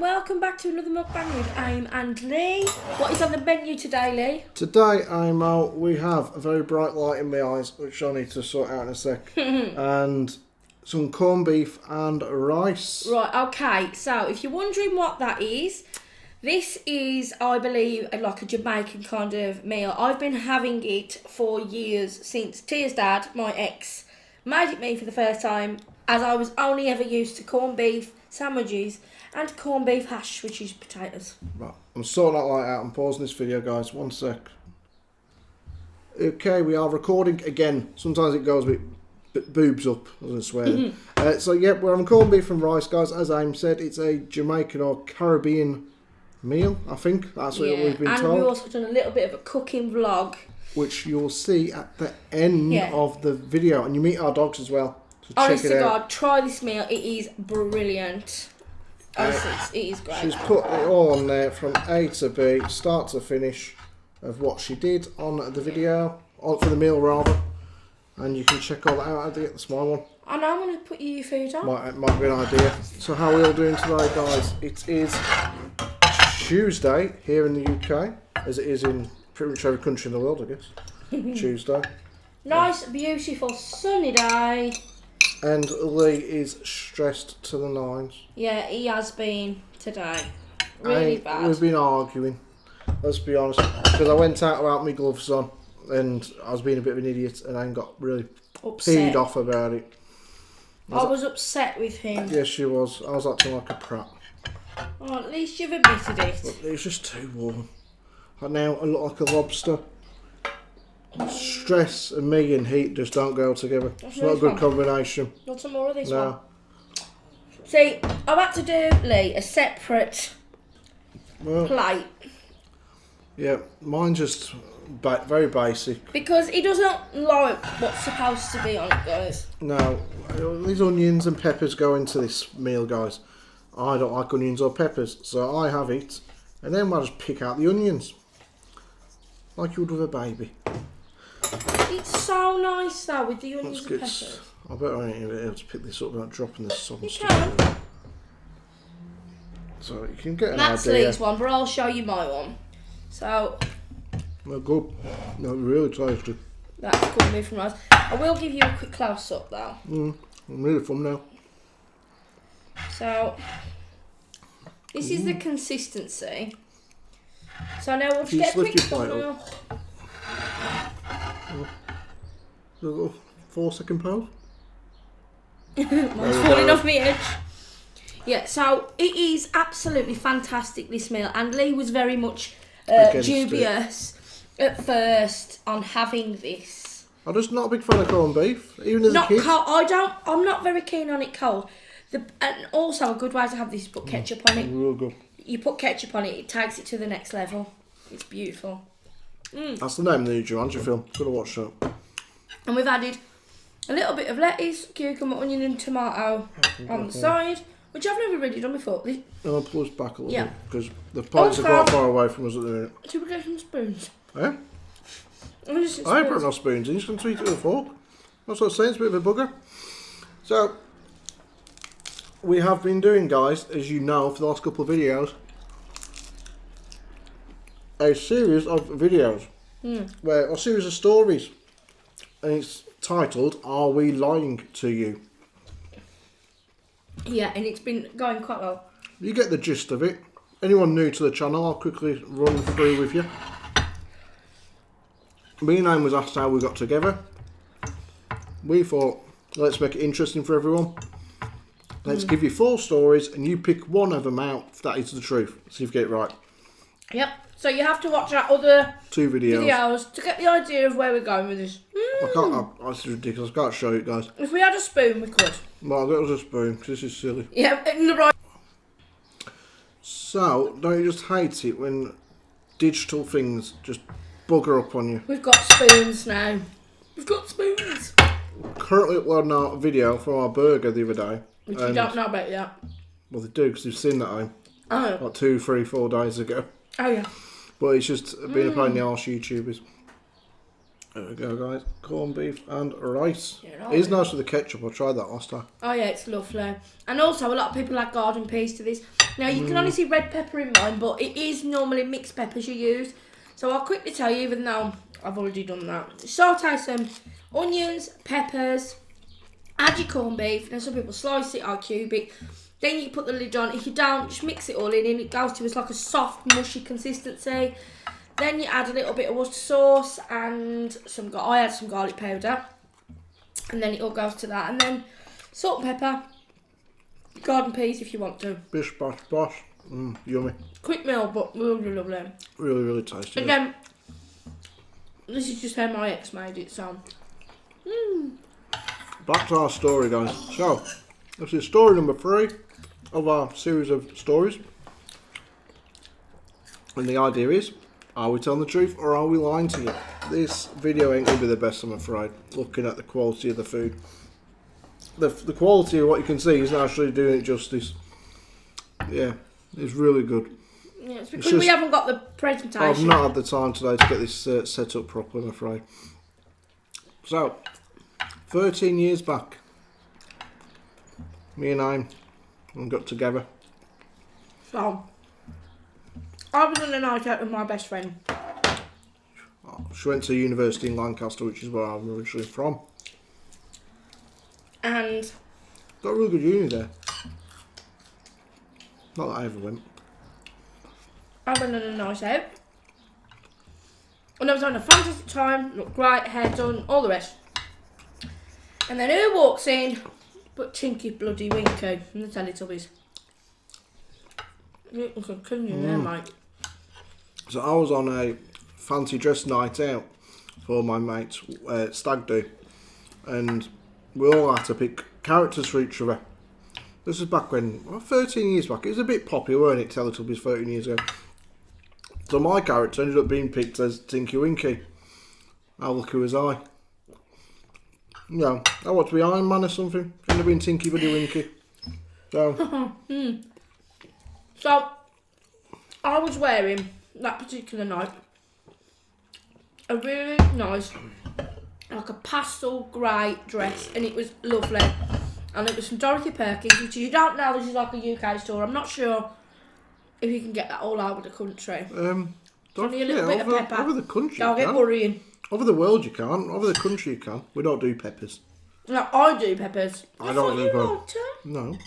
and welcome back to another mukbang with Aim and Leigh. What is on the menu today, Leigh? Today, Aimo, we have a very bright light in my eyes, which I need to sort out in a sec, and some corned beef and rice. Right, okay, so if you're wondering what that is, this is, I believe, like a Jamaican kind of meal. I've been having it for years, since Tia's dad, my ex, made it me for the first time, as I was only ever used to corned beef sandwiches and corned beef hash, which is potatoes. Right, I'm sorting that light out. I'm pausing this video, guys. 1 sec. Okay, we are recording again. Sometimes it goes a bit boobs up, doesn't swear. So, yep, we're having corned beef and rice, guys. As Aim said, it's a Jamaican or Caribbean meal, I think. That's what we've been told. And we've also done a little bit of a cooking vlog, which you'll see at the end of the video. And you meet our dogs as well. So honest check it to out. God, try this meal. It is brilliant. Honestly, it is great. She's put it all on there from A to B, start to finish, of what she did on the video, for the meal rather. And you can check all that out. I get the small one. And I'm going to put you your food on. Might be an idea. So how are we all doing today, guys? It is Tuesday here in the UK, as it is in pretty much every country in the world, I guess. Tuesday. Nice, beautiful, sunny day. And Leigh is stressed to the nines. Yeah, he has been today. Really bad. We've been arguing, let's be honest. Because I went out without my gloves on and I was being a bit of an idiot and I got really peed off about it. I was upset with him. Yes, she was. I was acting like a prat. Oh, at least you've admitted it. But it was just too warm. And now I look like a lobster. Stress and me and heat just don't go together. It's not a good combination. Not some more of this one. See, I've had to do, Leigh, a separate plate. Yeah, mine's just very basic. Because he doesn't like what's supposed to be on it, guys. No, these onions and peppers go into this meal, guys. I don't like onions or peppers, so I have it. And then I'll just pick out the onions. Like you would with a baby. It's so nice though with the onions and peppers. I bet I ain't able to pick this up without dropping this sauce. You can. So you can get an That's idea. Leigh's one, but I'll show you my one. So. They're good. They're really tasty. That's good beef and rice. I will give you a quick close up though. I'm really fun now. So. This is the consistency. So now we'll just get a quick thumbnail. A little 4-second pause. Mine's falling off the edge. Yeah, so it is absolutely fantastic, this meal. And Leigh was very much dubious at first on having this. I'm just not a big fan of corned beef, even as a kid. Cold. I'm not very keen on it cold. And also a good way to have this is put ketchup on it. Real good. You put ketchup on it, it takes it to the next level. It's beautiful. That's the name of the new Jumanji film. Gotta watch that. And we've added a little bit of lettuce, cucumber, onion and tomato on the side, which I've never really done before. I'll pull us back a little bit, because the plates are quite far away from us at the minute. Should we get some spoons? Eh? I ain't putting no spoons in, you're just going to eat it with a fork. That's what I'm saying, it's a bit of a bugger. So, we have been doing, guys, as you know, for the last couple of videos, a series of videos, a series of stories, and it's titled, Are We Lying to You? Yeah, and it's been going quite well. You get the gist of it. Anyone new to the channel, I'll quickly run through with you. Me and Aim was asked how we got together. We thought, let's make it interesting for everyone. Let's give you 4 stories and you pick one of them out if that is the truth. See if you get it right. Yep. So you have to watch our other 2 videos to get the idea of where we're going with this. That's ridiculous. I can't show you guys. If we had a spoon, we could. Well, I'll get us a spoon because this is silly. Yeah, in the right. So, don't you just hate it when digital things just bugger up on you? We've got spoons now. We've got spoons. Currently uploading our video from our burger the other day. Which you don't know about yet. Well, they do because they've seen that Aim. Oh. Like 2, 3, 4 days ago. Oh, yeah. But it's just been a pain in the arse YouTubers. There we go, guys. Corned beef and rice. Yeah, It is nice with the ketchup. I tried that last time. Oh yeah, it's lovely. And also, a lot of people add garden peas to this. Now, you can only see red pepper in mine, but it is normally mixed peppers you use. So I'll quickly tell you, even though I've already done that. Saute some onions, peppers, add your corned beef. Now, some people slice it or cube it. Then you put the lid on. If you don't, just mix it all in and it goes to like a soft, mushy consistency. Then you add a little bit of Worcester sauce and I add some garlic powder. And then it all goes to that. And then salt and pepper, garden peas if you want to. Bish, bash, bosh. Yummy. Quick meal, but really lovely. Really, really tasty. Again, this is just how my ex made it, so. Back to our story, guys. So, this is story number 3 of our series of stories. And the idea is, are we telling the truth or are we lying to you? This video ain't going to be the best, I'm afraid, looking at the quality of the food. The quality of what you can see isn't actually doing it justice. Yeah, it's really good. Yeah, it's because we haven't got the presentation. I've not had the time today to get this set up properly, I'm afraid. So, 13 years back, me and I got together. So, I was on a night out with my best friend. She went to university in Lancaster, which is where I'm originally from. And Got a really good uni there. Not that I ever went. I went on a night out. And I was having a fantastic time, looked great, hair done, all the rest. And then who walks in but Tinky Bloody Winky from the Teletubbies? You can kill you there, mate. So I was on a fancy dress night out for my mate's stag do. And we all had to pick characters for each other. This was back when, 13 years back. It was a bit popular, weren't it, Teletubbies 13 years ago. So my character ended up being picked as Tinky Winky. How lucky was I? You know, I want to be Iron Man or something. Shouldn't have been Tinky Bloody Winky. So, So, I was wearing, that particular night, a really nice, like a pastel grey dress, and it was lovely. And it was from Dorothy Perkins, which you don't know, this is like a UK store. I'm not sure if you can get that all over the country. Only a little bit of pepper. Over the country Don't you get can. worrying. Over the world you can't. Over the country you can. We don't do peppers. No, I do peppers. I don't do peppers. Liked them. No.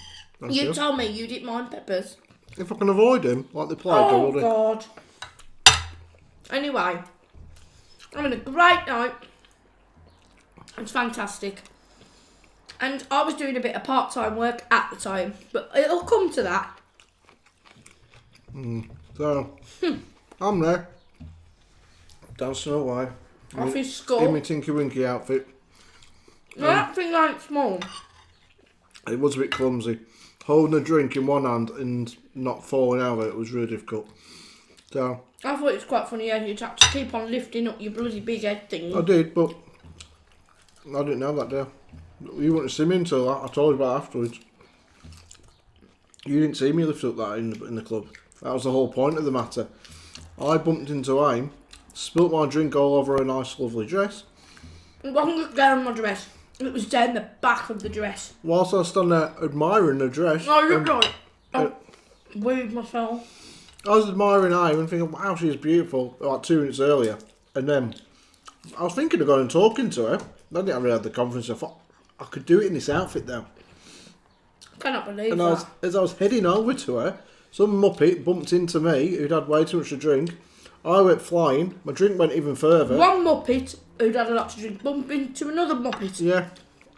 Thank You told me you didn't mind peppers. If I can avoid them, like the plague, I Oh, will do. God. Anyway, I'm having a great night. It's fantastic. And I was doing a bit of part-time work at the time, but it'll come to that. So, I'm there. Dancing away. Off his In skull. my Tinky Winky outfit. Now, that thing ain't small. It was a bit clumsy. Holding a drink in one hand and not falling out of it was really difficult. So, I thought it was quite funny, yeah, you'd have to keep on lifting up your bloody big head thing. I did, but I didn't know that day. You wouldn't see me until I told you about it afterwards. You didn't see me lift up that in the club. That was the whole point of the matter. I bumped into Aim, spilt my drink all over a nice lovely dress. It wasn't down my dress. It was down the back of the dress. Whilst I was standing there admiring the dress, I looked like I weaved myself. I was admiring Aim and thinking, wow, she's beautiful, like 2 minutes earlier. And then I was thinking of going and talking to her. I didn't really have the confidence. I thought, I could do it in this outfit though. Cannot believe And that. as I was heading over to her, some muppet bumped into me who'd had way too much to drink. I went flying. My drink went even further. One muppet who'd had a lot to drink bumped into another muppet. Yeah,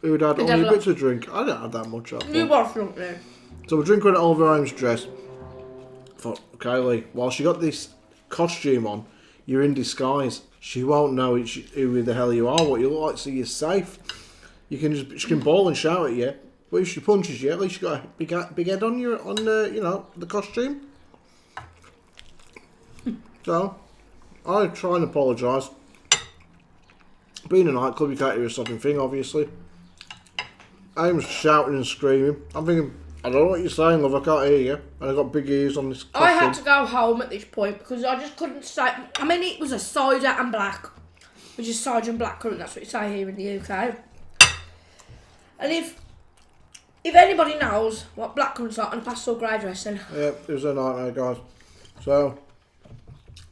who'd had Who'd only had a bit to drink. I didn't have that much. You was drunk then. So my drink went all over Aim's dress. I thought, okay, Leigh, while she got this costume on, you're in disguise. She won't know who the hell you are, what you look like, so you're safe. She can bawl and shout at you. But if she punches you, at least you got a big head on the costume. So, I try and apologise. Being a nightclub, you can't hear a sobbing thing, obviously. Aim's shouting and screaming. I'm thinking, I don't know what you're saying, love, I can't hear you. And I got big ears on this costume. I had to go home at this point because I just couldn't say. I mean, it was a cider and black. which is Sergeant Blackcurrant. That's what you say here in the UK. And if anybody knows what blackcurrant's like on a pastel grey dressing, yeah, it was a nightmare, guys. So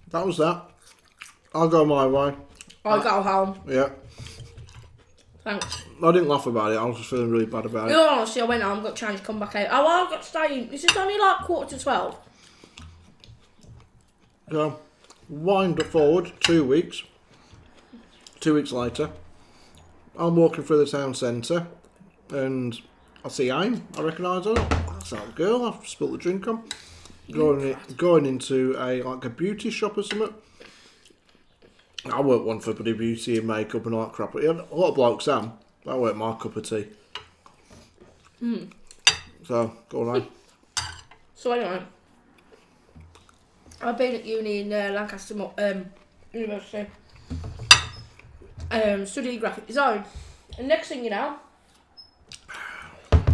that was that. I'll go my way. I'll go home. Yeah. Thanks. I didn't laugh about it. I was just feeling really bad about it. No, honestly, I went home, got changed, come back out. Oh, well, I've got to stay in. This is only like 11:45. So, wind forward 2 weeks. 2 weeks later, I'm walking through the town centre, and I see Aim. I recognise her. That's that girl I've spilt the drink on. Going into a beauty shop or something. I weren't one for bloody beauty and makeup and all that crap. But a lot of blokes, Sam. That weren't my cup of tea. So, go on, So anyway, I've been at uni in Lancaster University, studying graphic design. And next thing you know,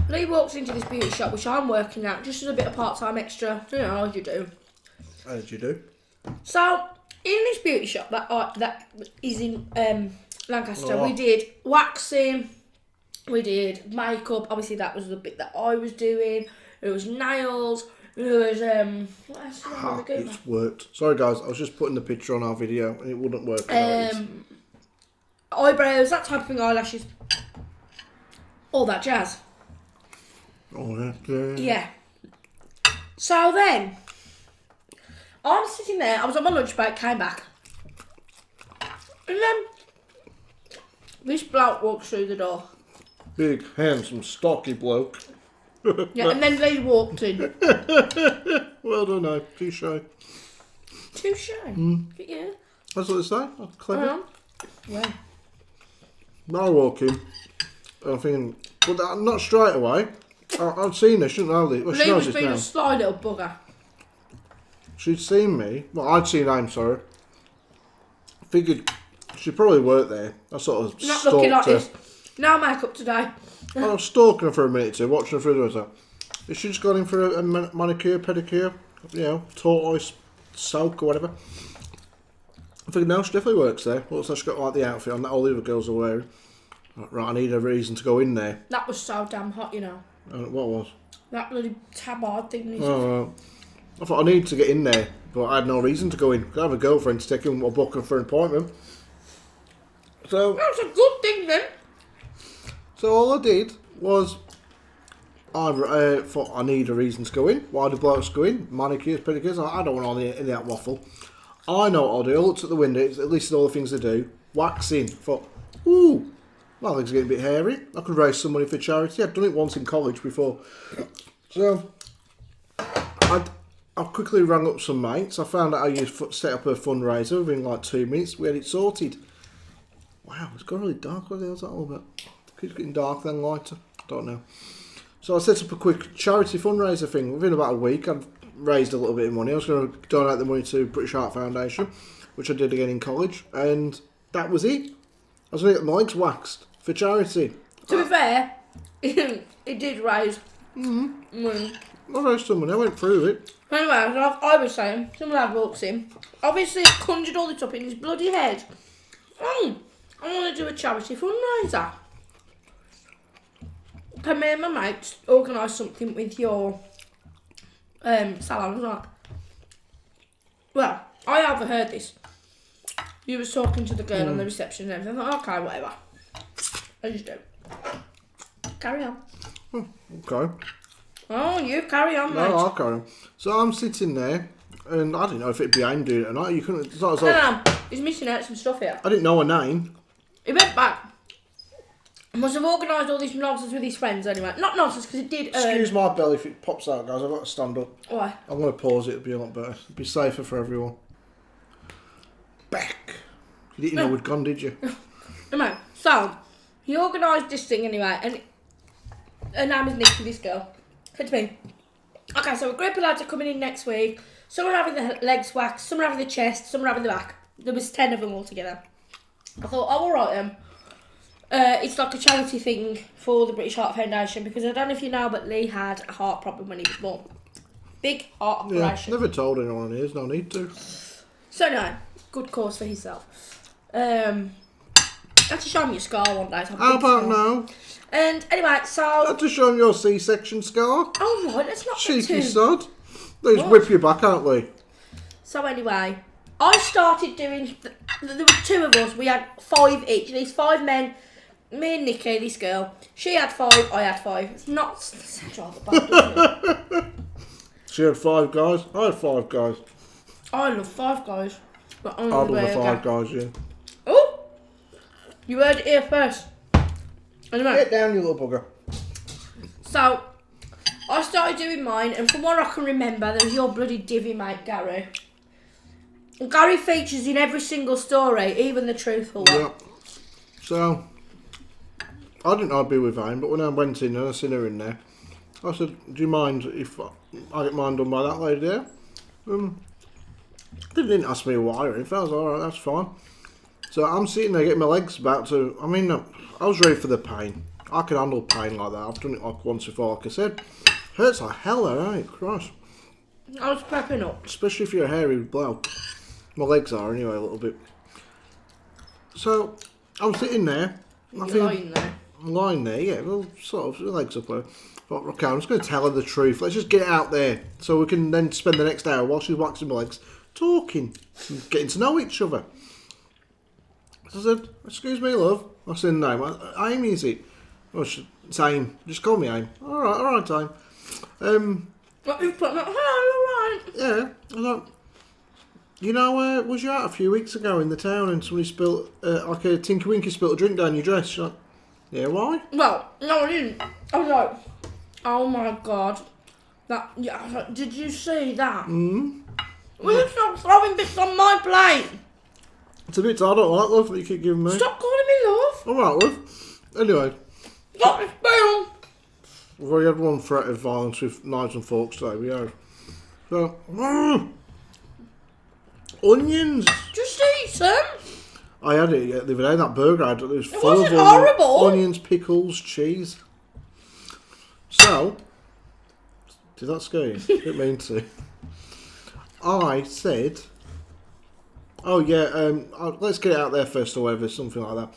Leigh walks into this beauty shop, which I'm working at, just as a bit of part-time extra. You know, as you do. As you do. So, in this beauty shop that is in Lancaster, we did waxing, we did makeup. Obviously, that was the bit that I was doing. There was nails. There was what else did I do? It's worked. Sorry, guys. I was just putting the picture on our video, and it wouldn't work. Eyebrows, that type of thing, eyelashes, all that jazz. Oh yeah. Yeah. So then, I'm sitting there. I was on my lunch break, came back, and then this bloke walks through the door. Big, handsome, stocky bloke. Yeah, and then Leigh walked in. Well done, no. Too shy. Too shy. Yeah. That's what they say. That's clever. Yeah. Now I walk in, and I'm thinking, but not straight away. I've seen her, shouldn't I? Well, she Leigh knows was this being now. a sly little bugger. She'd seen me. Well, I'd seen Aim, sorry. Figured she probably worked there. I sort of Not stalked looking like her. this. No makeup today. I was stalking her for a minute or two, watching her through the window. Has she just gone in for a manicure, pedicure, tortoise, soak or whatever? I figured, no, she definitely works there. Looks like she's got like the outfit on that all the other girls are wearing. Right, I need a reason to go in there. That was so damn hot, you know. What was? That bloody tabard thing. Oh, I thought I needed to get in there, but I had no reason to go in. I have a girlfriend to take in or book her for an appointment. So That's a good thing then. So all I did was I thought I need a reason to go in. Why do blokes go in? Manicures, pedicures. I don't want all the that waffle. I know what I'll do. I looked at the window. It's at least all the things they do. Waxing. Thought, ooh, my legs are getting a bit hairy. I could raise some money for charity. I'd done it once in college before. So I quickly rang up some mates. I found out how you set up a fundraiser within like 2 minutes. We had it sorted. Wow, it's got really dark. What the hell's that all about? Keeps getting dark then lighter. Don't know. So I set up a quick charity fundraiser thing. Within about a week, I'd raised a little bit of money. I was going to donate the money to British Heart Foundation, which I did again in college, and that was it. I was going to get my legs waxed for charity. To be fair, it did raise money. I raised some money. I went through it. Anyway, like I was saying, some lad walks in. Obviously, conjured all this up in his bloody head. I want to do a charity fundraiser. Can me and my mates organise something with your salon? I was like, well, I overheard this. You was talking to the girl on the reception and everything. I thought, okay, whatever. I just do. Carry on. Okay. Oh, you carry on, mate. No, I'll carry on. So I'm sitting there, and I didn't know if it'd be Aim doing it or not. You couldn't. It's not as No, he's missing out some stuff here. I didn't know her name. He went back. Must have organised all this nonsense with his friends anyway. Not nonsense, because it did... Excuse my belly if it pops out, guys. I've got to stand up. Why? I'm going to pause it. It'll be a lot better. It'll be safer for everyone. Back. You didn't know we'd gone, did you? No. So, he organised this thing anyway, and her name is Nick, this girl. Said to me, okay, so a group of lads are coming in next week. Some are having the legs waxed, some are having the chest, some are having the back. There was 10 of them all together. I thought, oh, alright then. It's like a charity thing for the British Heart Foundation, because I don't know if you know, but Leigh had a heart problem when he was born. Big heart operation. Yeah, never told anyone. There's no need to. So no, good cause for himself. I have to show me your scar one day. How about now? And anyway, so... I have to show him your C-section scar. Oh, right, let's not Cheeky get too... sod. They just whip you back, aren't they? So anyway, I started doing... There were 2 of us. We had 5 each. These 5 men. Me and Nikki, this girl. She had 5, I had 5. It's not... It's rather bad, doesn't it? She had 5 guys. I had 5 guys. I love 5 guys. But I love the 5 guys, yeah. Oh! You heard it here first. Anyway. Get down, you little bugger. So, I started doing mine, and from what I can remember, there was your bloody divvy mate, Gary. And Gary features in every single story, even the truthful one. Yeah. So, I didn't know I'd be with Aim, but when I went in and I seen her in there, I said, do you mind if I get mine done by that lady there? They didn't ask me why or anything. I was alright, that's fine. So I'm sitting there getting my legs about to... I mean, I was ready for the pain. I can handle pain like that. I've done it like once before, like I said. Hurts like hell though, ain't it? Christ. I was prepping up. Especially if you're a hairy bloke. My legs are anyway, a little bit. So, I'm sitting there. Lying there. I'm lying there, yeah. Well, sort of, the legs up there. But, okay, I'm just going to tell her the truth. Let's just get it out there. So we can then spend the next hour while she's waxing my legs, talking. And getting to know each other. So I said, excuse me, love. I said, no, Aim, is it? Oh, it's Aim. Just call me Aim. Alright, Aim. But you've put that, hello, alright. Yeah, I thought, you know, was you out a few weeks ago in the town and somebody spilled, like a Tinky Winky spilled a drink down your dress? She's like, yeah, why? Well, no, I didn't. I was like, oh my god. That, yeah, I was like, did you see that? Will you stop throwing bits on my plate? It's a bit I don't like, love, that you keep giving me. Stop calling me love. Alright, love. Anyway. Got this spoon. We've already had one threat of violence with knives and forks today, we have. So, onions. Just eat some. I had it the other day, that burger I had, it was full wasn't of horrible. onions, pickles, cheese. So, did that scare you? Didn't mean to. I said, oh yeah, let's get it out there first or whatever, something like that.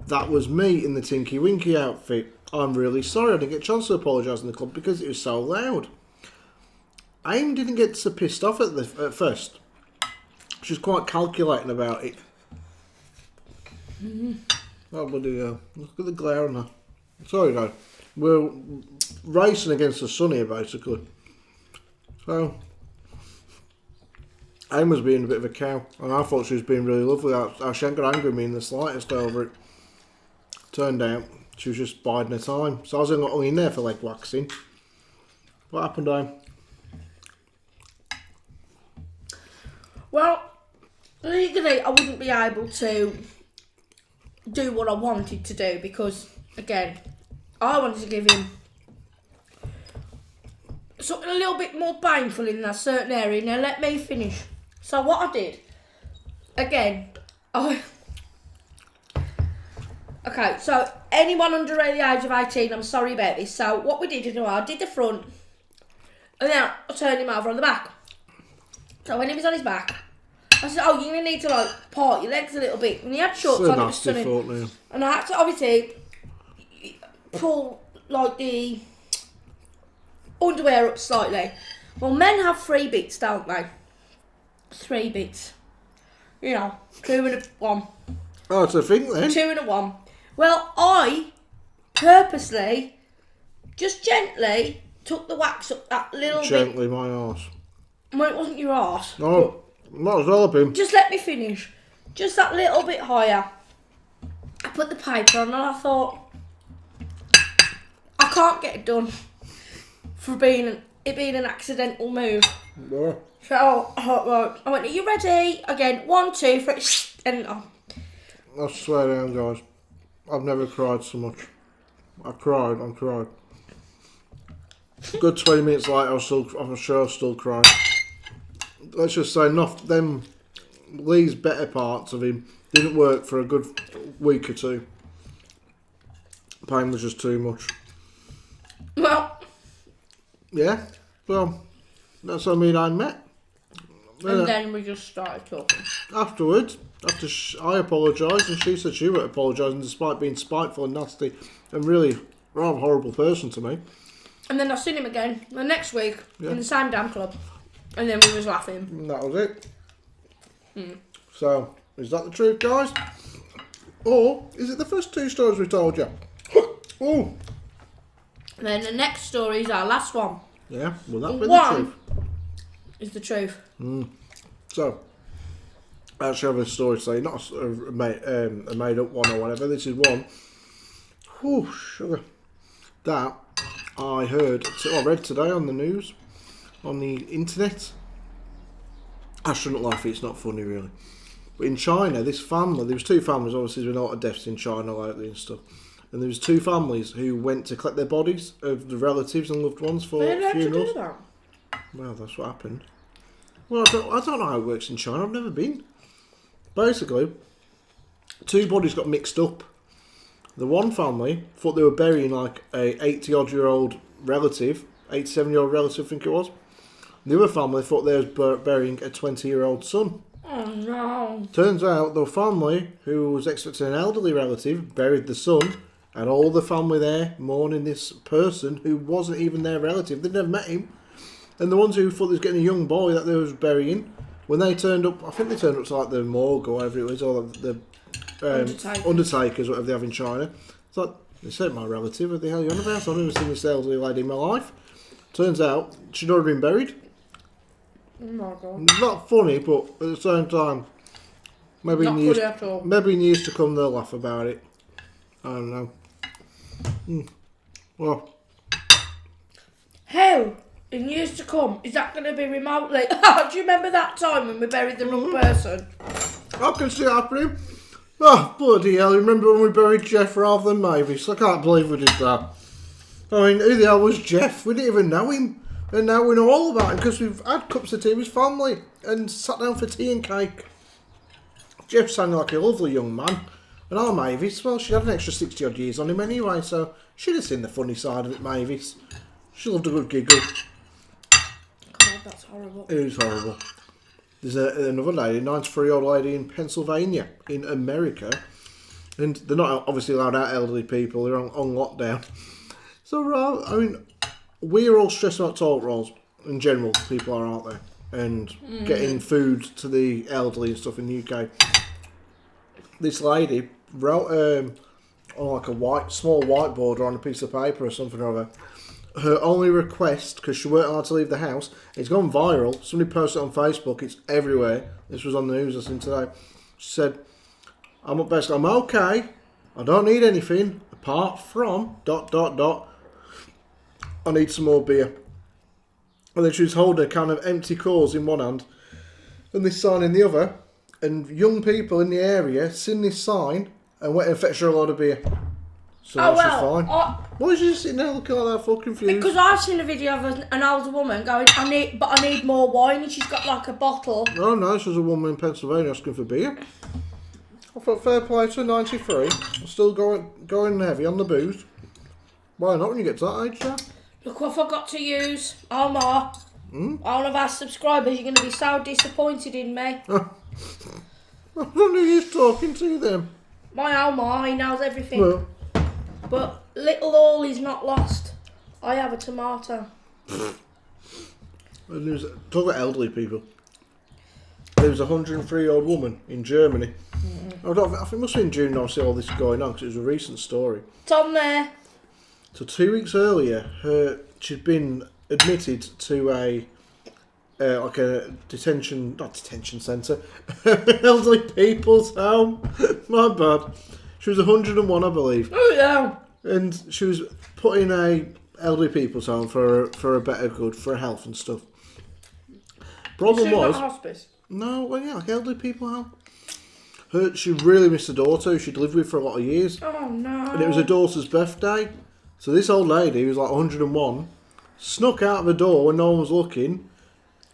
That was me in the Tinky Winky outfit. I'm really sorry I didn't get a chance to apologise in the club because it was so loud. Aim didn't get so pissed off at first. She was quite calculating about it. Oh bloody hell. Look at the glare on her. Sorry guys. We're racing against the sun here basically. So Aim was being a bit of a cow and I thought she was being really lovely. She hadn't got angry with me in the slightest over it. Turned out she was just biding her time. So I was only in there for leg waxing. What happened, Aim? Well, legally I wouldn't be able to do what I wanted to do because, again, I wanted to give him something a little bit more painful in that certain area. Now let me finish. So what I did, again, okay, so anyone under the age of 18, I'm sorry about this. So what we did, you know, I did the front and then I turned him over on the back. So when he was on his back, I said, oh, you're going to need to, like, part your legs a little bit. And he had shorts on, it was stunning. And I had to, obviously, pull, like, the underwear up slightly. Well, men have 3 bits, don't they? 3 bits. You know, 2 and a 1. Oh, it's a thing then. 2 and a 1. Well, I purposely, just gently, took the wax up that little bit. Gently, my arse. Well, it wasn't your arse. No, might as well have been. Just let me finish. Just that little bit higher. I put the paper on and I thought, I can't get it done for it being an accidental move. Yeah. So right. I went, are you ready? Again, 1, 2, 3, and I swear down, guys. I've never cried so much. I cried. Good 20 minutes later, I'm sure I'll still cry. Let's just say, them Leigh's better parts of him didn't work for a good week or 2. Pain was just too much. well, Yeah, well, that's what I met. and then we just started talking. Afterwards, after I apologised, and she said she won't apologising despite being spiteful and nasty and really rather horrible person to me. And then I seen him again the next week in the same damn club, and then we was laughing. And that was it. So, is that the truth, guys? Or is it the first two stories we told you? Oh. And then the next story is our last one. Yeah, will that be the truth? Is the truth. So, I actually have a story to say, not a made up one or whatever. This is one. Whew, sugar. That I read today on the news, on the internet. I shouldn't laugh, it's not funny really. But in China, this family, there was two families, obviously there's been a lot of deaths in China lately and stuff. And there was two families who went to collect their bodies of the relatives and loved ones for funerals. To do that? Well, that's what happened. Well, I don't know how it works in China, I've never been. Basically, two bodies got mixed up. The one family thought they were burying like a 80-odd-year-old relative, 87-year-old relative I think it was. The other family thought they were burying a 20-year-old son. Oh no. Turns out the family who was expecting an elderly relative buried the son, and all the family there mourning this person who wasn't even their relative. They'd never met him. And the ones who thought they was getting a young boy that they was burying, when they turned up, I think they turned up to like the morgue or whatever it was, or the undertakers, whatever they have in China. It's like, they said my relative, what the hell are you on about? I've never seen this elderly lady in my life. Turns out, she'd already been buried. Oh my god. It's not funny, but at the same time, maybe Not funny at all. maybe in years to come they'll laugh about it. I don't know. Well, How? In years to come, is that going to be remotely? Do you remember that time when we buried the wrong person? I can see it happening. Oh, bloody hell, remember when we buried Jeff rather than Mavis? I can't believe we did that. I mean, who the hell was Jeff? We didn't even know him. And now we know all about him because we've had cups of tea with his family and sat down for tea and cake. Jeff sounded like a lovely young man. And our Mavis, well, she had an extra 60 odd years on him anyway, so she'd have seen the funny side of it, Mavis. She loved a good giggle. God, that's horrible. It was horrible. There's another lady, a 93-year-old lady in Pennsylvania, in America. And they're not obviously allowed out elderly people, they're on lockdown. So, I mean, we're all stressed about toilet rolls. In general, people are, aren't they? And getting food to the elderly and stuff in the UK. This lady wrote on like a small whiteboard or on a piece of paper or something or other. Her only request, because she weren't allowed to leave the house, it's gone viral. Somebody posted it on Facebook. It's everywhere. This was on the news I seen today. She said, I'm okay. I don't need anything apart from ... I need some more beer. And then she was holding a can of empty cores in one hand and this sign in the other. And young people in the area seen this sign and went and fetched her a lot of beer. So Oh, that's well, fine. Why was you sitting there looking like that fucking confused? Because I've seen a video of an older woman going, I need more wine, and she's got like a bottle. Oh no, this was a woman in Pennsylvania asking for beer. I thought fair play to 93. Still going heavy on the booze. Why not when you get to that age, Jack? Look what I forgot to use. Omar. All of our subscribers, you're going to be so disappointed in me. I don't know who's talking to them. My Omar, he knows everything. Well, But little all is not lost. I have a tomato. talk about elderly people. There was a 103-year-old woman in Germany. I think it must have been June I see all this going on because it was a recent story. It's on there. So 2 weeks earlier, she'd been admitted to a not detention centre, elderly people's home. My bad. She was 101, I believe. Oh yeah. And she was put in a elderly people's home for a better good, for health and stuff. Problem was, not hospice. no, well yeah, like elderly people home. She really missed her daughter, who she'd lived with for a lot of years. Oh no. And it was her daughter's birthday. So this old lady, who was like 101, snuck out of the door when no one was looking,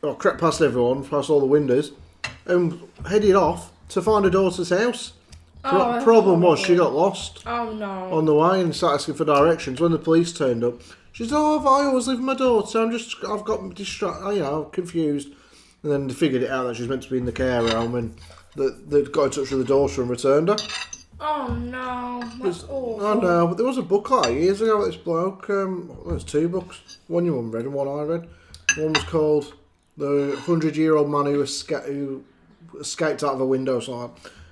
or crept past everyone, past all the windows, and headed off to find her daughter's house. The problem was she got lost on the way and started asking for directions. When the police turned up, she said, "Oh, I always live with my daughter. I've got distracted, confused." And then they figured it out that she was meant to be in the care home, and that got in touch with the daughter and returned her. Oh no, that's awful. I know, but there was a book like years ago with this bloke. There's 2 books. One your mum read and one I read. One was called The 100-Year-Old Man who escaped out of a window or something.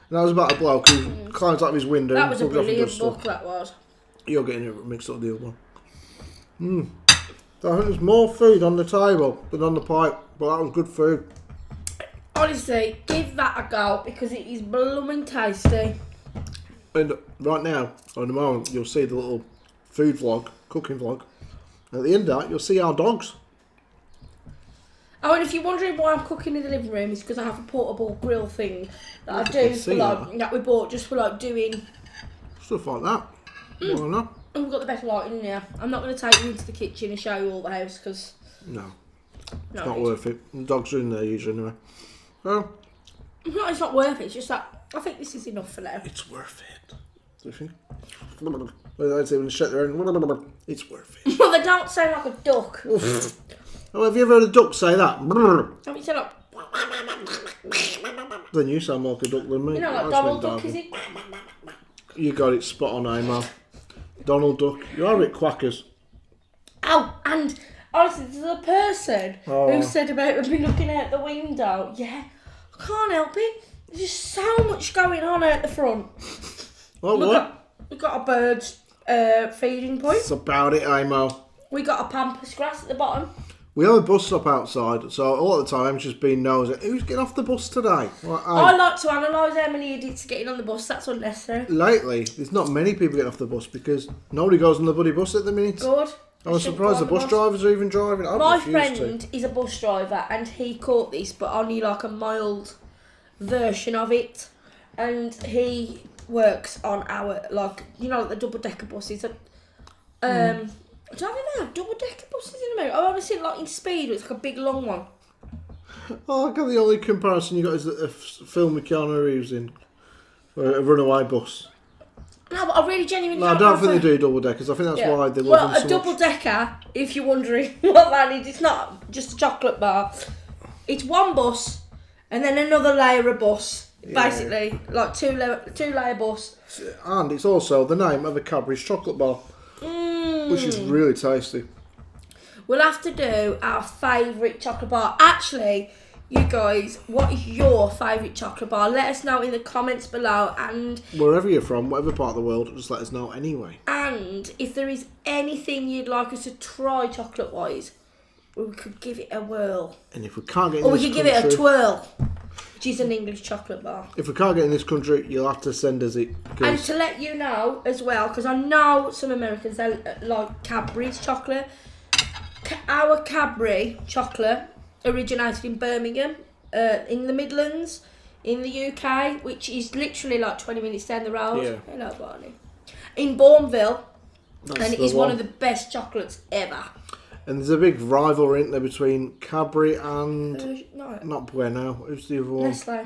And that was about a bloke who climbed out of his window. That was a brilliant book, that was. You're getting it mixed up with the other one. So I think there's more food on the table than on the pipe, but that was good food. Honestly, give that a go because it is blooming tasty. And right now, at the moment, you'll see the little food vlog, cooking vlog. And at the end of that, you'll see our dogs. Oh, and if you're wondering why I'm cooking in the living room, it's because I have a portable grill thing that I do for that we bought just for doing stuff like that. Why not? And we've got the best lighting in here. I'm not going to take you into the kitchen and show you all the house because no, it's not worth it. The dogs are in there usually anyway. So, no, it's not worth it. It's just that I think this is enough for now. It's worth it. Do you think? I'd say when they shut their own. It's worth it. Well, they don't sound like a duck. Oh, have you ever heard a duck say that? Have you said like? Then you sound more like a duck than me. You know, like Donald Duck, is it? You got it spot on, Emma. Donald Duck. You are a bit quackers. Oh, and honestly, there's a person who said about me looking out the window. Yeah, I can't help it. There's just so much going on out the front. Oh, We've got a bird's feeding point. It's about it, Amo. We got a pampas grass at the bottom. We have a bus stop outside, so all the time I'm just being nosy. Who's getting off the bus today? I like to analyse how many idiots are getting on the bus. That's unnecessary. Lately, there's not many people getting off the bus because nobody goes on the bloody bus at the minute. Good. I was surprised the bus drivers are even driving. My friend is a bus driver and he caught this, but only like a mild version of it. And he works on our, the double-decker buses. I don't think they have double-decker buses in America. I've only seen in Speed, it's like a big long one. Oh, I got the only comparison you got is a film with Keanu Reeves in a runaway bus. No, but I really genuinely No, I don't think they do double-deckers. I think that's why they love them so a double-decker, if you're wondering what that is, it's not just a chocolate bar. It's one bus and then another layer of bus. Yeah. Basically, like two-layer bus. And it's also the name of a Cadbury's chocolate bar. Which is really tasty. We'll have to do our favourite chocolate bar. Actually, you guys, what is your favourite chocolate bar? Let us know in the comments below. And wherever you're from, whatever part of the world, just let us know anyway. And if there is anything you'd like us to try chocolate-wise, we could give it a whirl. And if we can't get in or this we could country, give it a twirl. Which is an English chocolate bar. If we can't get in this country, you'll have to send us it. And to let you know as well, because I know some Americans they like Cadbury's chocolate. Our Cadbury chocolate originated in Birmingham, in the Midlands, in the UK, which is literally like 20 minutes down the road. Yeah. Hello, Barney. In Bourneville, and it is one of the best chocolates ever. And there's a big rivalry, isn't there, between Cadbury and... Not Bueno. Who's the other one? Nestle.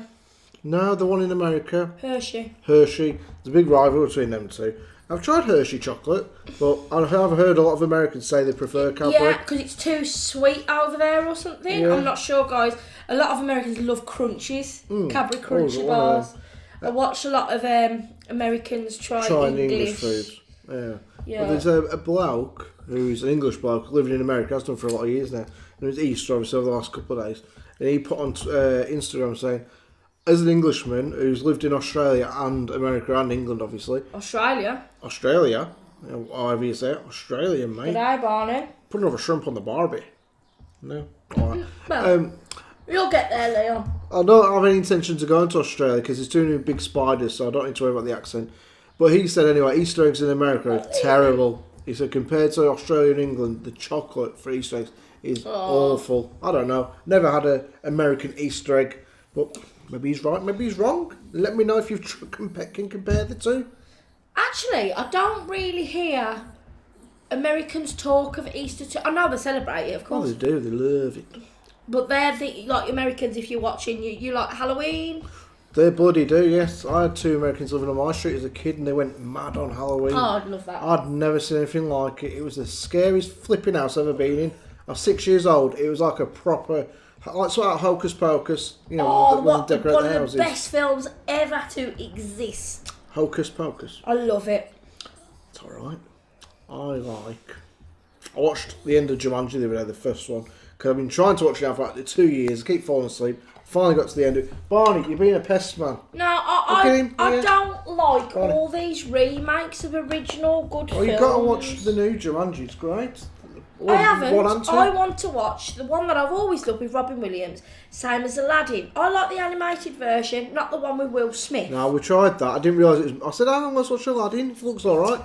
No, the one in America. Hershey. There's a big rivalry between them two. I've tried Hershey chocolate, but I have heard a lot of Americans say they prefer Cadbury. Yeah, because it's too sweet over there or something. Yeah. I'm not sure, guys. A lot of Americans love crunchies. Cadbury crunchy bars. I watch a lot of Americans try English foods. Yeah. But there's a bloke who's an English bloke living in America, has done for a lot of years now. And it was Easter, obviously, over the last couple of days. And he put on Instagram saying, as an Englishman who's lived in Australia and America and England, obviously. Australia, however you say it. Australia, mate. Good day, Barney. Put another shrimp on the Barbie. No? Alright. Well, you'll get there, Leon. I don't have any intention to go into Australia because there's too many big spiders, so I don't need to worry about the accent. But he said anyway, Easter eggs in America are terrible. He said compared to Australia and England, the chocolate for Easter eggs is awful. I don't know. Never had an American Easter egg, but maybe he's right, maybe he's wrong. Let me know if you can compare the two. Actually, I don't really hear Americans talk of Easter. I know they celebrate it, of course. Oh, they do. They love it. But they're like Americans. If you're watching, you like Halloween. They bloody do, yes. I had 2 Americans living on my street as a kid and they went mad on Halloween. Oh, I'd love that. I'd never seen anything like it. It was the scariest flipping house I've ever been in. I was 6 years old. It was like a proper Like sort of Hocus Pocus, you know, Oh, when they decorate one the of houses. the best films ever to exist. Hocus Pocus. I love it. It's alright. I watched the end of Jumanji the other day, the first one, because I've been trying to watch it now for like 2 years. I keep falling asleep. Finally got to the end of it. Barney, you're being a pest man. No, Look at him, I yeah. don't like Barney. all these remakes of original good films. You've got to watch the new Jumanji. It's great. I haven't. One and two. I want to watch the one that I've always loved with Robin Williams, same as Aladdin. I like the animated version, not the one with Will Smith. No, we tried that. I didn't realise it was... I said, let's watch Aladdin. It looks alright.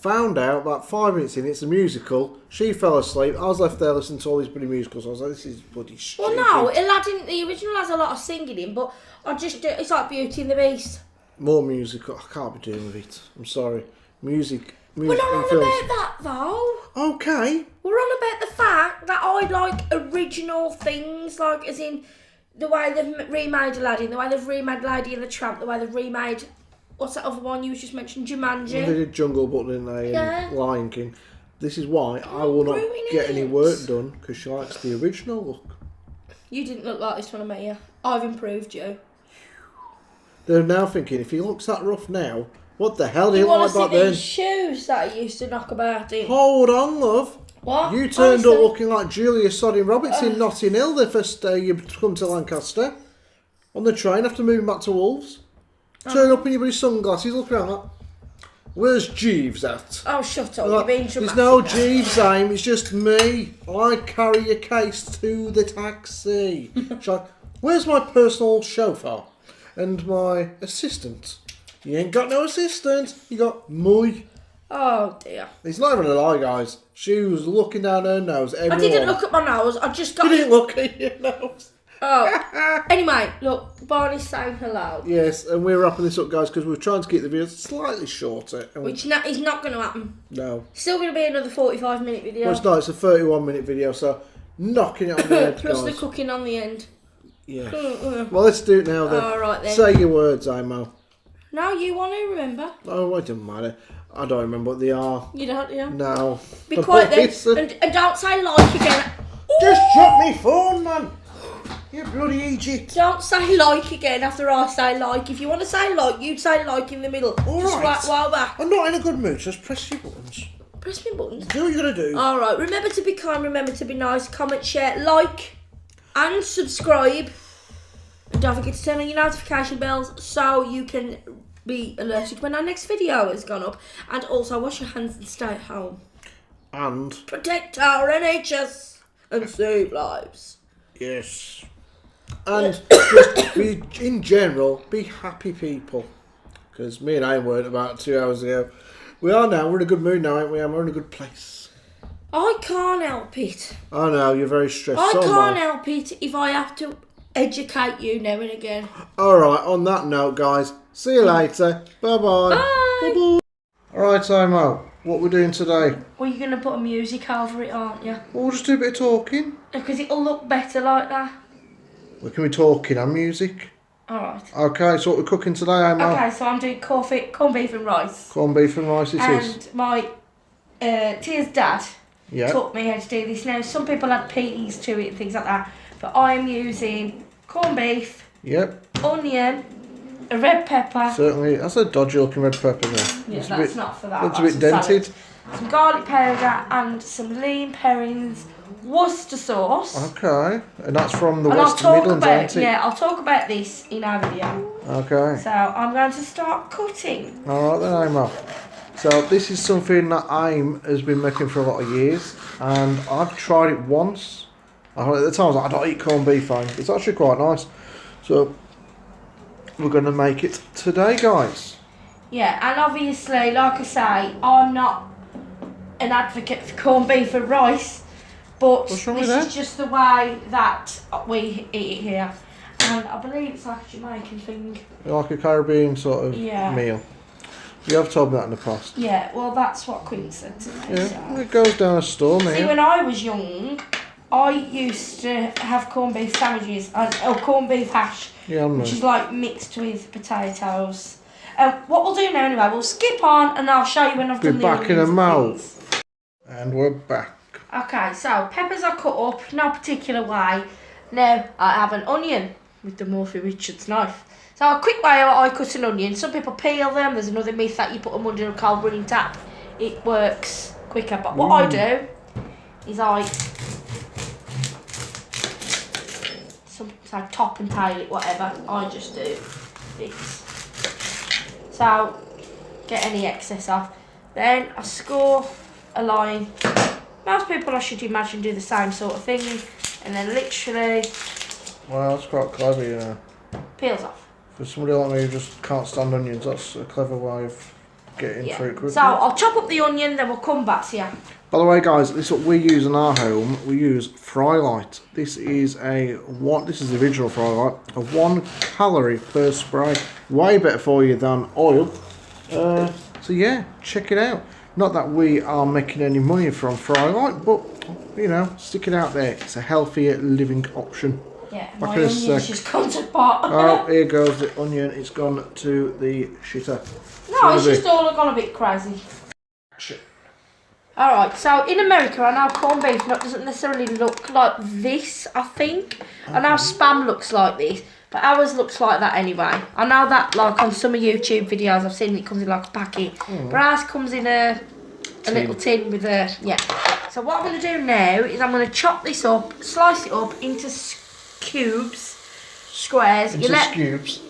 Found out about 5 minutes in, it's a musical. She fell asleep. I was left there listening to all these bloody musicals. I was like, this is bloody stupid. Well, no, Aladdin, the original has a lot of singing in, but it's like Beauty and the Beast. More musical. I can't be doing with it. I'm sorry. Music We're not and on films. about that, though. Okay. We're on about the fact that I like original things, like as in the way they've remade Aladdin, the way they've remade Lady and the Tramp, the way they've remade, what's that other one you just mentioned, Jumanji? They did Jungle Book, didn't they? Yeah. And Lion King. This is why I will not ruining get any it. work done, because she likes the original look. You didn't look like this when I met you. I've improved you. They're now thinking, if he looks that rough now, what the hell do You you want like to back see then? these shoes that I used to knock about in? Hold on, love. What? You turned up Honestly. looking like Julia Sodding Roberts in Notting Hill the first day you come to Lancaster. On the train after moving back to Wolves. Turn up in your bloody sunglasses, looking around like, where's Jeeves at? Oh, shut up. Like, You're being dramatic. there's no now. Jeeves, Aim, it's just me. I carry your case to the taxi. She's like, where's my personal chauffeur? And my assistant? You ain't got no assistant. You got me. Oh, dear. It's not even a lie, guys. She was looking down her nose. I didn't look at my nose. I just got... You didn't look at your nose. Oh. Anyway, look. Barney's saying hello. Yes, and we're wrapping this up, guys, because we're trying to keep the videos slightly shorter. And Which is not going to happen. no. Still going to be another 45-minute video. Well, it's not. It's a 31-minute video, so knocking it on the head, Plus guys. the cooking on the end. Yeah. Well, let's do it now, then. All right, then. Say your words, Imo. No, you want to remember. Oh, it doesn't matter. I don't remember what they are. You don't, yeah. No. Be quiet then. Listen. And don't say like again. Just drop me phone, man. You bloody Egypt. Don't say like again after I say like. If you want to say like, you'd say like in the middle. All Just right. while back. I'm not in a good mood. Just press your buttons. Press me buttons. Do what you're going to do. Alright, remember to be kind, remember to be nice, comment, share, like, and subscribe. And don't forget to turn on your notification bells so you can be alerted when our next video has gone up. And also wash your hands and stay at home. And, Protect our NHS and save lives. yes. And just be, in general, be happy people. Because me and I weren't about 2 hours ago. We are now. We're in a good mood now, aren't we? We're in a good place. I can't help it. I know, you're very stressed. I So am can't I. help it if I have to educate you now and again. Alright, on that note, guys, see you later. Bye-bye. Bye. Bye-bye. Alright, Imo, what we're doing today? Well, you're going to put a music over it, aren't you? Well, we'll just do a bit of talking. Because it'll look better like that. We can be talking and music. Alright. Okay, so what we're cooking today, Imo? Okay, so I'm doing corned beef and rice. Corned beef and rice it is. And my Tia's dad Yeah. taught me how to do this. Now, some people add peas to it and things like that, but I'm using corned beef, Yep, onion, a red pepper. certainly. That's a dodgy looking red pepper there. Yeah, It's that's not for that. Looks a that's bit for dented. salad. Some garlic powder and some lean Perrins Worcester sauce. Okay, and that's from the And I'll West talk Midlands, about ain't it? I'll talk about this in our video. Okay. So I'm going to start cutting. Alright then, Imo. So this is something that Aim has been making for a lot of years, and I've tried it once. At the time I was like, I don't eat corned beef, Aim. It's actually quite nice. So we're going to make it today, guys. Yeah, and obviously, like I say, I'm not an advocate for corned beef and rice, but What's wrong this with is that? just the way that we eat it here. And I believe it's like a Jamaican thing. Like a Caribbean sort of Yeah. meal. You have told me that in the past. Yeah, well, that's what Queen said to me. Yeah, So. it goes down a storm See, here. when I was young, I used to have corned beef sandwiches, or corned beef hash, Yeah, I'm which right. is like mixed with potatoes. What we'll do now anyway, we'll skip on and I'll show you when I've Be done the back in a onions and mouth. things. And we're back. Okay, so peppers are cut up, no particular way. Now I have an onion with the Morphy Richards knife. So a quick way I cut an onion. Some people peel them. There's another myth that you put them under a cold running tap. It works quicker. But what I do is I sometimes top and tail it, whatever. I just do this. So get any excess off. Then I score a line. Most people, I should imagine, do the same sort of thing. And then literally... Well, that's quite clever, you know. Peels off. For somebody like me who just can't stand onions, that's a clever way of getting through quickly. So I'll chop up the onion, then we'll come back to you. By the way, guys, this is what we use in our home. We use Fry Light. This is the original Fry Light. A 1 calorie per spray. Way better for you than oil. So yeah, check it out. Not that we are making any money from Fry Light, but you know, stick it out there. It's a healthier living option. Yeah, my onion's just gone to pot. Oh, here goes the onion. It's gone to the shitter. No, it's just all gone a bit crazy. Shit. Alright, so in America, I know corned beef doesn't necessarily look like this, I think. I know Spam looks like this, but ours looks like that anyway. I know that, like, on some of YouTube videos, I've seen it comes in like a packet. But ours comes in a little tin with a, So what I'm going to do now is I'm going to chop this up, slice it up into cubes, squares. Cubes.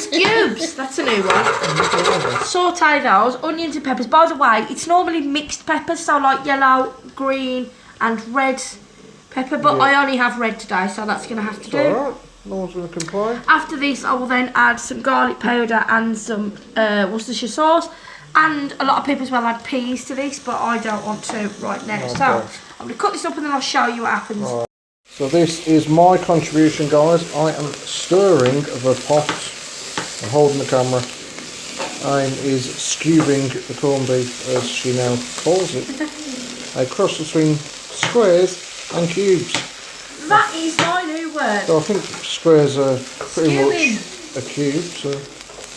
Cubes, that's a new one. Saute those, onions and peppers. By the way, it's normally mixed peppers, so like yellow, green and red pepper, but I only have red today, so that's going to have to do. Alright, no one's going to complain. After this, I will then add some garlic powder and some Worcestershire sauce. And a lot of people as well add peas to this, but I don't want to right now. Okay. So I'm going to cut this up and then I'll show you what happens. Right. So this is my contribution, guys. I am stirring the pot and holding the camera. Aim is scubing the corned beef, as she now calls it. A cross between squares and cubes. That is my new word. So I think squares are pretty much a cube. So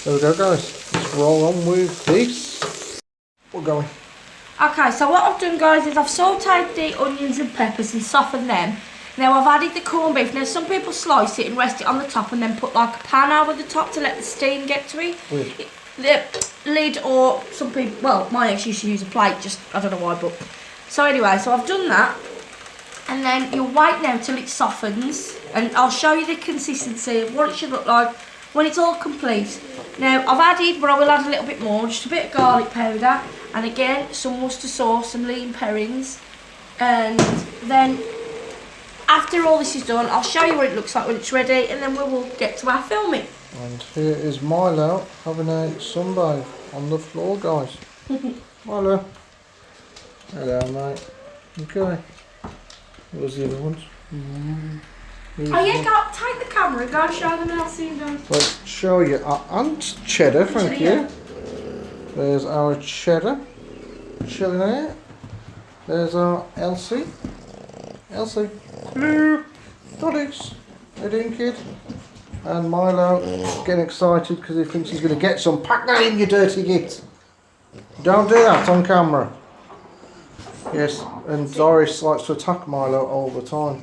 there we go, guys. Let's roll on with this. We're going. Okay, so what I've done, guys, is I've sauteed the onions and peppers and softened them. Now I've added the corned beef. Now some people slice it and rest it on the top and then put like a pan over the top to let the steam get to it. The lid, or some people, well, my ex used to use a plate, just, I don't know why, but. So anyway, so I've done that. And then you'll wait now till it softens. And I'll show you the consistency of what it should look like when it's all complete. Now I've added, but I will add a little bit more, just a bit of garlic powder. And again, some Worcester sauce, some Leigh and Perrins. And then after all this is done, I'll show you what it looks like when it's ready, and then we will get to our filming. And here is Milo having a sunbathe on the floor, guys. Milo. Hello, mate. Okay. Where's the other ones? Oh yeah, go, take the camera and go and show them how soon done. Let's show you our aunt cheddar, thank you. There's our cheddar. Chilling out. There's our Elsie. Elsie. Hello. Doddies. How you doing, kid? And Milo getting excited because he thinks he's going to get some. Pack that in, you dirty git. Don't do that on camera. Yes, and Doris likes to attack Milo all the time.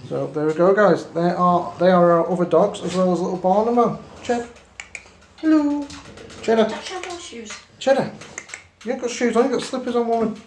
So there we go, guys. They are our other dogs as well as little Barney. Cheddar. Hello. Cheddar. Show my shoes. Cheddar. You ain't got shoes on, you got slippers on, woman.